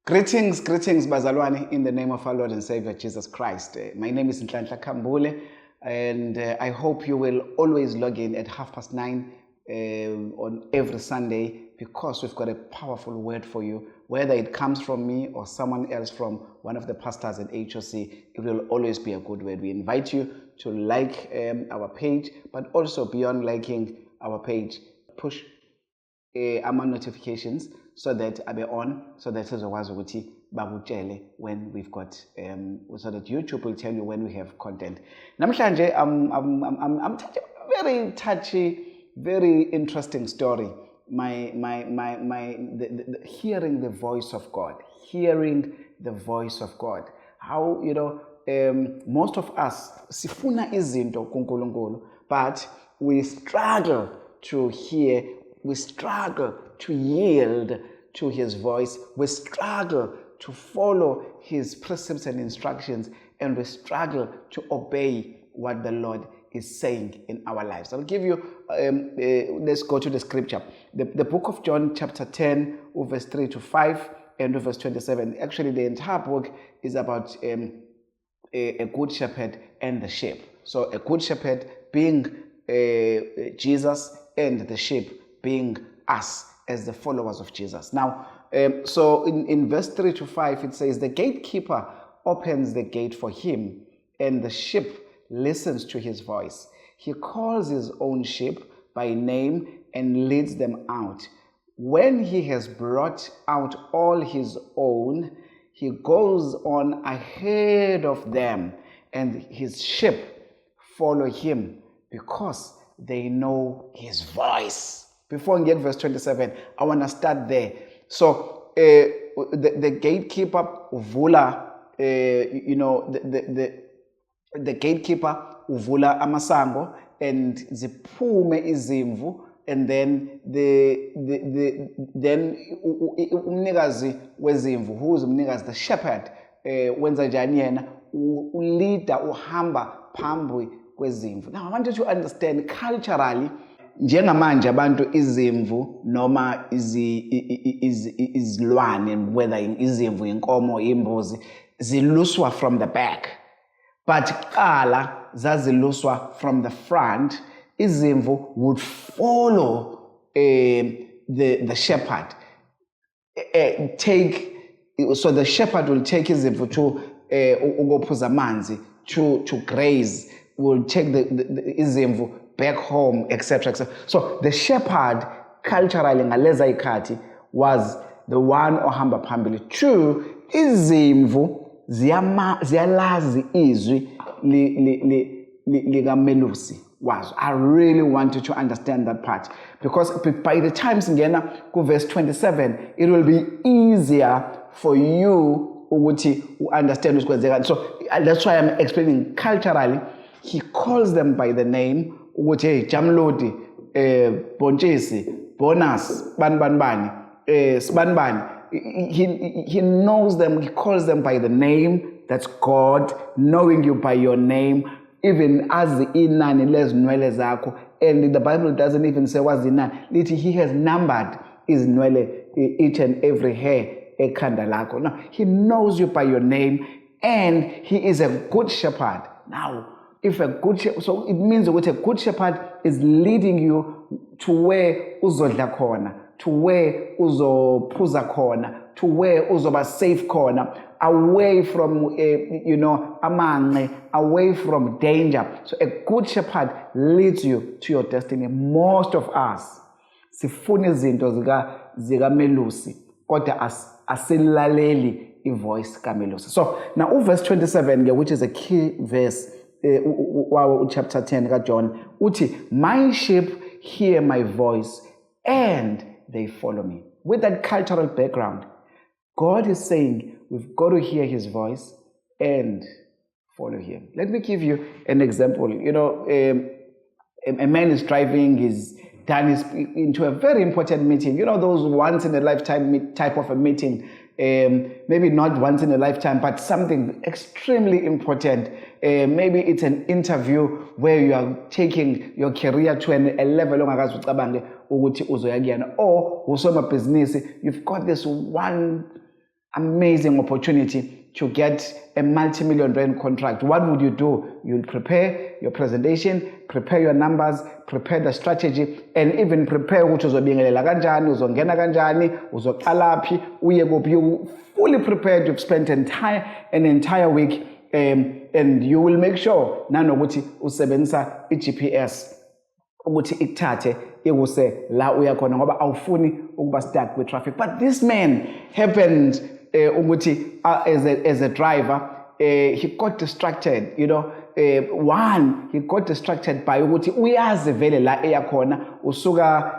Greetings, Bazalwane, in the name of our Lord and Savior Jesus Christ. My name is Nhlanhla Khambule, and I hope you will always log in at 9:30 on every Sunday, because we've got a powerful word for you. Whether it comes from me or someone else from one of the pastors at HOC, it will always be a good word. We invite you to like our page, but also beyond liking our page, push ama notifications so that abe on, so that sizokwazi ukuthi bakutshele when we've got so that YouTube will tell you when we have content. Namhlanje I'm very touchy, very interesting story. Hearing the voice of God, how most of us sifuna izinto kuNkulunkulu, but we struggle to hear. We struggle to yield to His voice. We struggle to follow His precepts and instructions, and we struggle to obey what the Lord is saying in our lives. I'll give you, let's go to the scripture. The book of John chapter 10, verse 3 to 5 and verse 27. Actually, the entire book is about a good shepherd and the sheep. So a good shepherd being Jesus, and the sheep being us as the followers of Jesus. Now, so in verse 3 to 5, it says, the gatekeeper opens the gate for him, and the sheep listens to his voice. He calls his own sheep by name and leads them out. When he has brought out all his own, he goes on ahead of them, and his sheep follow him because they know his voice. Before we get verse 27, I want to start there. So the gatekeeper uvula, the gatekeeper uvula amasango and ziphume izimvu, and then then umnikazi wezimvu, who is umnikazi, the shepherd, wenza njani yena, ulida uhamba phambi kwezimvu. Now I want you to understand culturally, njengamanje abantu izimvu noma izilwane, whether izimvu, inkomo, imbuzi, ziluswa from the back, but qala zaziluswa from the front. Izimvu would follow the shepherd, so the shepherd will take izimvu to ukophuza amanzi, to graze, will take the izimvu back home, etc. So the shepherd, culturally, ngaleza ikhathi, was the one ohamba phambili. True, izimvu ziyalazi izwi likamelusi wazo. I really want you to understand that part, because by the time singena ku verse 27, it will be easier for you ukuthi understand what's going on. So that's why I'm explaining culturally. He calls them by the name, ukuthi hey, Jamlodi, Bontjesi, Bonus, Banbanbani, Sbanbani. He knows them, he calls them by the name. That's God, knowing you by your name, even as the inani les nwele zako. And the Bible doesn't even say what's the inani. He has numbered his nwele, each and every hair ekhanda lakho. Now, he knows you by your name, and he is a good shepherd. Now, if a good shepherd, so it means that a good shepherd is leading you to where uzodla khona, to where uzophuza khona, to where uzoba safe khona, away from amanqe, away from danger. So a good shepherd leads you to your destiny. Most of us sifuna izinto zika melusi, kodwa asilaleli ivoice kamelusi. So now verse 27, which is a key verse, chapter 10 ka John, uthi, my sheep hear my voice and they follow me. With that cultural background, God is saying we've got to hear his voice and follow him. Let me give you an example. A man is driving, he's done into a very important meeting. Those once in a lifetime type of a meeting. Maybe not once in a lifetime, but something extremely important. Maybe it's an interview where you are taking your career to a level ongakaze ucabange ukuthi uzoya kuyena, or usomabhizinisi, you've got this one amazing opportunity to get a multi-million rand contract. What would you do? You'll prepare your presentation, prepare your numbers, prepare the strategy, and even prepare ukuthi uzobingelela kanjani, uzongena kanjani, uzoqalaphi, uye kuphi. You fully prepared. You've spent an entire week, and you will make sure nanokuthi usebenzisa i-GPS ukuthi ikuthathe ikuse la uya khona ngoba awufuni ukuba stuck with traffic. But this man happened ukuthi as a driver, he got distracted, you know. He got distracted by ukuthi uyazi vele la eya khona usuka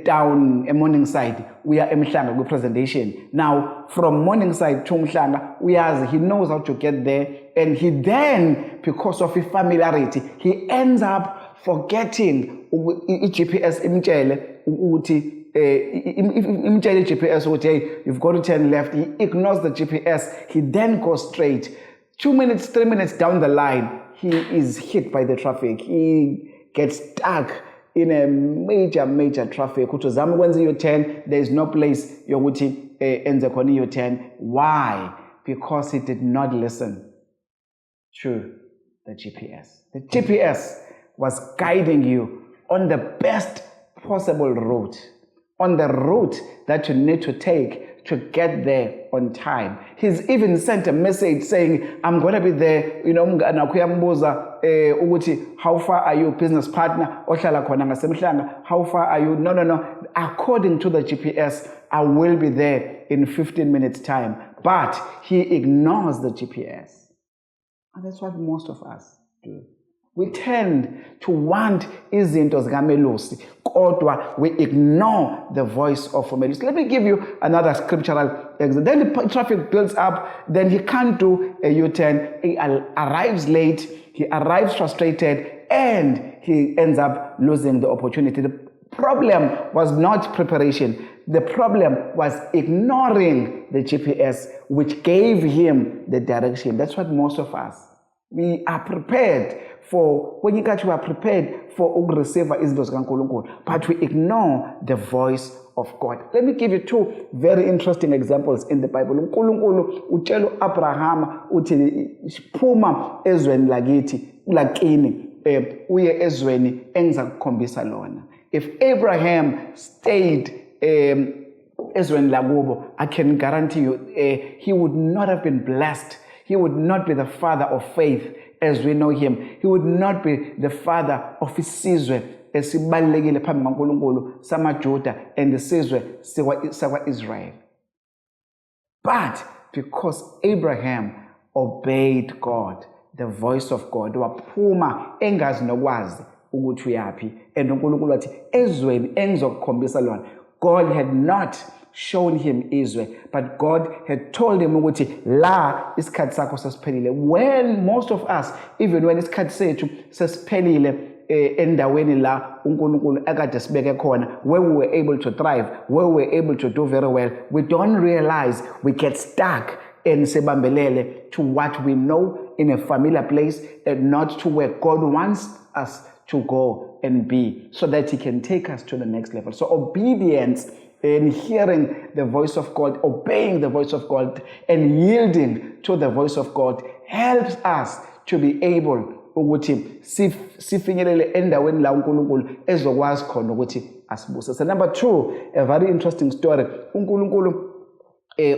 down Morningside uya eMhlanga ku presentation. Now from Morningside to Mhlanga uyazi, he knows how to get there, and he then, because of his familiarity, he ends up forgetting i-GPS imtshele ukuthi imtshele GPS ukuthi hey, you've got to turn left. He ignores the GPS. He then goes straight. 2 minutes, 3 minutes down the line, he is hit by the traffic. He gets stuck in a major traffic. Utozama kwenza iyo 10, there is no place yokuthi enze khona iyo 10. Why? Because he did not listen to the GPS. The GPS was guiding you on the best possible route, on the route that you need to take to get there on time. He's even sent a message saying, I'm going to be there, you know, how far are you, business partner? How far are you? No. According to the GPS, I will be there in 15 minutes time. But he ignores the GPS. And that's what most of us do. We tend to want izinto zikamelusi, kodwa we ignore the voice of Melusi. Let me give you another scriptural example. Then the traffic builds up, then he can't do a U-turn. He arrives late, he arrives frustrated, and he ends up losing the opportunity. The problem was not preparation. The problem was ignoring the GPS, which gave him the direction. That's what most of us, we are prepared for, when you are prepared for receive but we ignore the voice of God. Let me give you two very interesting examples in the Bible. uNkulunkulu utshela Abraham uthi phuma ezweni lakini uye ezweni engizakukhombisa lona. If Abraham stayed ezweni lakubo, I can guarantee you he would not have been blessed. He would not be the father of faith as we know him. He would not be the father of isizwe esibalekile phambi kaNkulunkulu samaJuda and isizwe sakwa-Israel. But because Abraham obeyed God, the voice of God, waphuma engazi nokwazi ukuthi uyaphi, and uNkulunkulu wathi ezweni engizokukhombisa lona. God had not shown him Israel, but God had told him ukuthi la isikhathi sakho sesiphelile. When most of us, even when isikhathi sethu sesiphelile endaweni la uNkulunkulu akade sibeke khona, where we were able to thrive, where we were able to do very well, we don't realize we get stuck and sebambelele to what we know in a familiar place and not to where God wants us to go and be, so that he can take us to the next level. So obedience in hearing the voice of God, obeying the voice of God, and yielding to the voice of God helps us to be able ukuthi sifinyelele endaweni la uNkulunkulu ezokwazi khona ukuthi asibuse. So number 2, a very interesting story. uNkulunkulu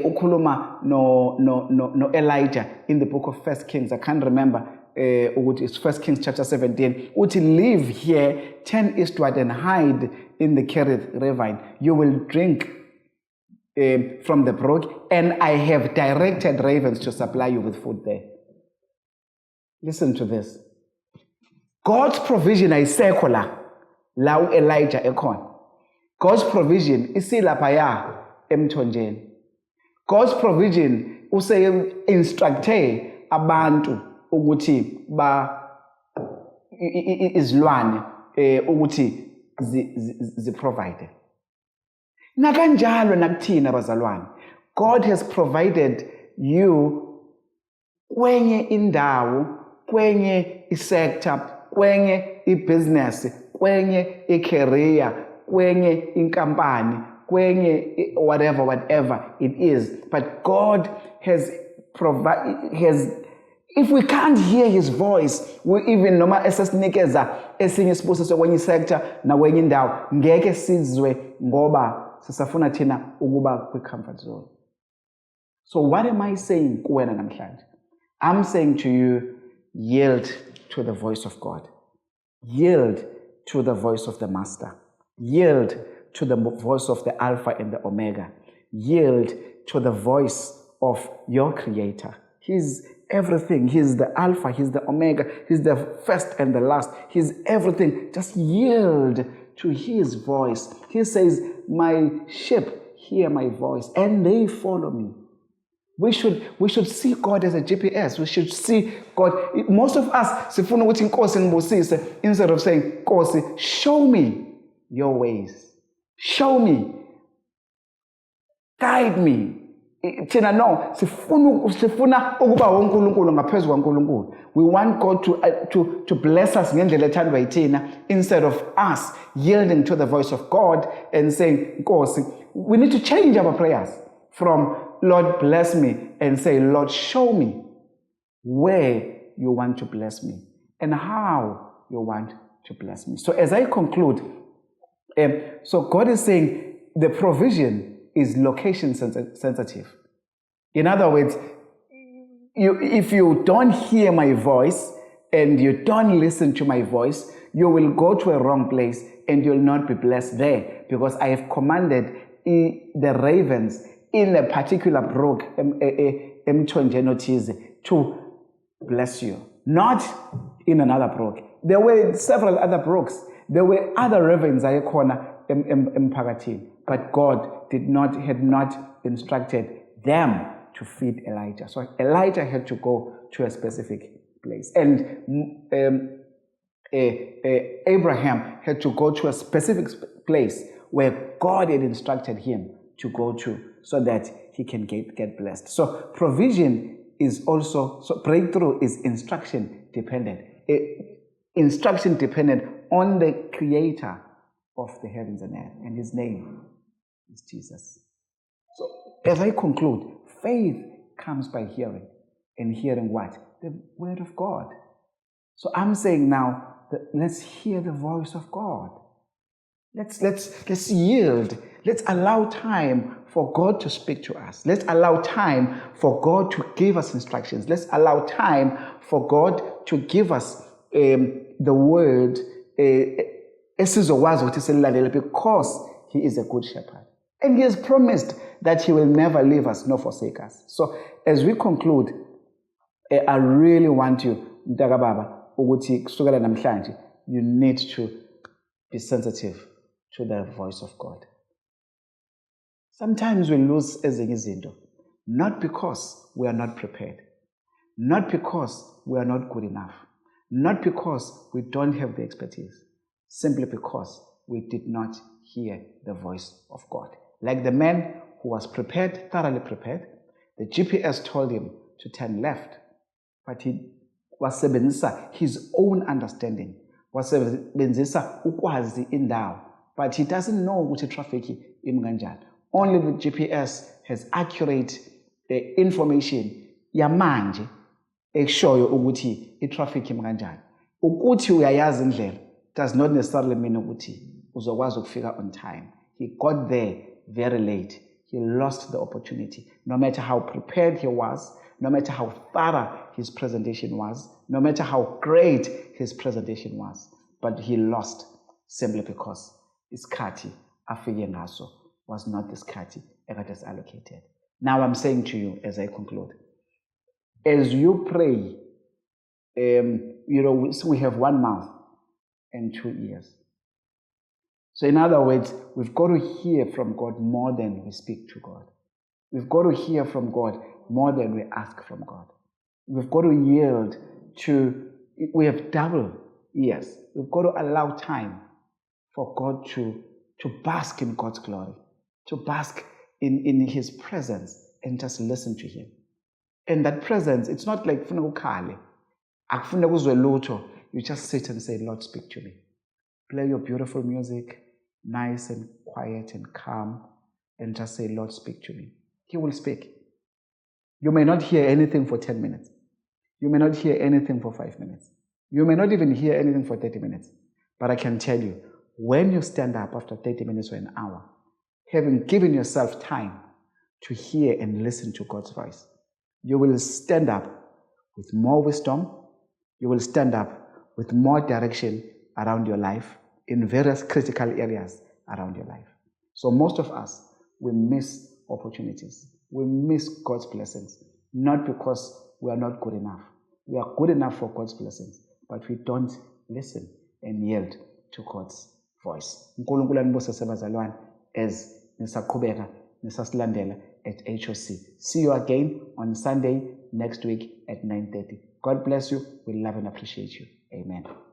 ukhuluma no Elijah in the book of 1 Kings. I can't remember it's 1 Kings chapter 17. Uthi live here, turn eastward and hide in the Kerith ravine. You will drink from the brook, and I have directed ravens to supply you with food there. Listen to this. God's provision ayisekho la Elijah ekhona. God's provision isilaphaya emthonjeni. God's provision instructe abantu ukuthi izilwane ukuthi ziprovide. Nakanjalo nakuthina bazalwane. God has provided you kwenye indawo, kwenye isector, kwenye ibusiness, kwenye icareer, kwenye inkampani, kwenye whatever it is. But God has if we can't hear his voice, we even noma esasinikeza esinye isibusiso kwenye sector na kwenye indawo ngeke sizwe ngoba sisafuna thina ukuba kwi-comfort zone. So what am I saying kuwena namhlanje? I'm saying to you, yield to the voice of God. Yield to the voice of the Master. Yield to the voice of the Alpha and the Omega. Yield to the voice of your Creator. He's everything. He's the Alpha, he's the Omega, he's the first and the last. He's everything. Just yield to his voice. He says, my sheep hear my voice and they follow me. We should see God as a GPS. We should see God. Most of us, sifuna ukuthi inkosi ngibusise, instead of saying, Nkosi, show me your ways. Show me. Guide me. Thina no, sifuna ukuba uNkulunkulu ngaphezu kwaNkulunkulu. We want God to bless us ngendlela ethandwa yithina, instead of us yielding to the voice of God and saying, Nkosi, we need to change our prayers from Lord bless me and say, Lord show me where you want to bless me and how you want to bless me. So as I conclude, so God is saying the provision is location sensitive. In other words, if you don't hear my voice and you don't listen to my voice, you will go to a wrong place and you'll not be blessed there, because I have commanded the ravens in a particular brook, to bless you, not in another brook. There were several other brooks. There were other ravens but God had not instructed them to feed Elijah. So Elijah had to go to a specific place. And Abraham had to go to a specific place where God had instructed him to go to, so that he can get blessed. So provision is also, so breakthrough is instruction dependent. Instruction dependent on the Creator of the heavens and earth, and his name is Jesus. So as I conclude, faith comes by hearing, and hearing what? The word of God. So I'm saying now that let's hear the voice of God. Let's yield. Let's allow time for God to speak to us. Let's allow time for God to give us instructions. Let's allow time for God to give us the word because he is a good shepherd. And he has promised that he will never leave us nor forsake us. So as we conclude, I really want you, Mtaka Baba, ukuthi kusukela namhlanje, you need to be sensitive to the voice of God. Sometimes we lose ezinye izinto, not because we are not prepared, not because we are not good enough, not because we don't have the expertise, simply because we did not hear the voice of God. Like the man who was prepared, thoroughly prepared, the GPS told him to turn left, but he wasebenzisa his own understanding, wasebenzisa ukwazi indawo, but he doesn't know ukuthi traffic imi kanjani. Only the GPS has accurate information yamanje ekushoyo ukuthi i-traffic imi kanjani. Ukuthi uyayazi indlela does not necessarily mean ukuthi uzokwazi ukufika on time. He got there very late. He lost the opportunity. No matter how prepared he was, no matter how thorough his presentation was, no matter how great his presentation was, but he lost simply because isikhathi afike ngaso was not the isikhathi ekade allocated. Now I'm saying to you as I conclude, as you pray, we have 1 mouth and 2 ears. So in other words, we've got to hear from God more than we speak to God. We've got to hear from God more than we ask from God. We've got to yield to, we have double ears. We've got to allow time for God to bask in God's glory, to bask in his presence and just listen to him. And that presence, it's not like you just sit and say, Lord, speak to me. Play your beautiful music, nice and quiet and calm, and just say, Lord, speak to me. He will speak. You may not hear anything for 10 minutes. You may not hear anything for 5 minutes. You may not even hear anything for 30 minutes. But I can tell you, when you stand up after 30 minutes or an hour, having given yourself time to hear and listen to God's voice, you will stand up with more wisdom. You will stand up with more direction around your life in various critical areas around your life. So most of us, we miss opportunities. We miss God's blessings, not because we are not good enough. We are good enough for God's blessings, but we don't listen and yield to God's voice. uNkulunkulu anibusise bazalwane as nisaqhubeka nisasilandela at HOC. See you again on Sunday next week at 9:30. God bless you. We love and appreciate you. Amen.